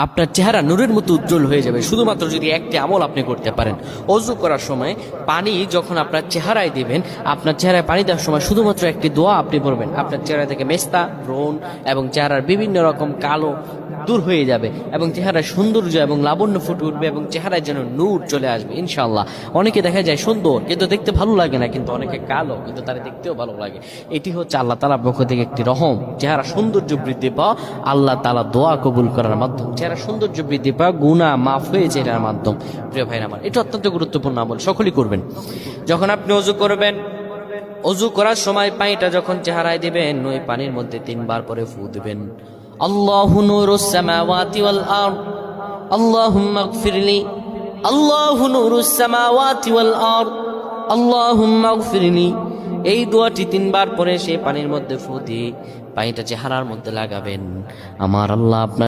আপনার চেহারা নূরের মতো উজ্জ্বল হয়ে যাবে শুধুমাত্র যদি একটি আমল আপনি করতে পারেন। অজু করার সময় পানি যখন আপনার চেহারায় দিবেন, আপনার চেহারায় পানি দেওয়ার সময় শুধুমাত্র একটি দোয়া আপনি পড়বেন, আপনার চেহারা থেকে মেস্তা, ব্রণ এবং চেহারার বিভিন্ন রকম কালো দূর হয়ে যাবে এবং চেহারার সৌন্দর্য এবং লাবণ্য ফুটে উঠবে এবং চেহারায় যেন নূর চলে আসবে ইনশাআল্লাহ। অনেকে দেখা যায় সুন্দর কিন্তু দেখতে ভালো লাগে না, কিন্তু অনেকে কালো কিন্তু তারা দেখতেও ভালো লাগে। এটি হচ্ছে আল্লাহ তাআলার পক্ষ থেকে একটি রহম। চেহারা সৌন্দর্য বৃদ্ধি পাওয়া আল্লাহ তাআলা দোয়া কবুল করার মাধ্যম, চেহারা সৌন্দর্য বৃদ্ধি পাওয়া গুনাহ মাফ হয়েছে এটার মাধ্যম। প্রিয় ভাইরা আমার, এটা অত্যন্ত গুরুত্বপূর্ণ আমল, সকলেই করবেন। যখন আপনি অজু করবেন, অজু করার সময় পানিটা যখন চেহারায় দিবেন, ওই পানির মধ্যে 3 বার পরে ফু দিবেন। আল্লাহু নূরুস সামাওয়াতি ওয়াল আরদ আল্লাহুম্মা ইগফিরলি, আল্লাহু নূরুস সামাওয়াতি ওয়াল আরদ আল্লাহুম্মা ইগফিরলি। এই দোয়াটি 3 বার পরে সেই পানির মধ্যে ফু দিয়ে পানিটা চেহারার মধ্যে লাগাবেন। আমার আল্লাহ আপনার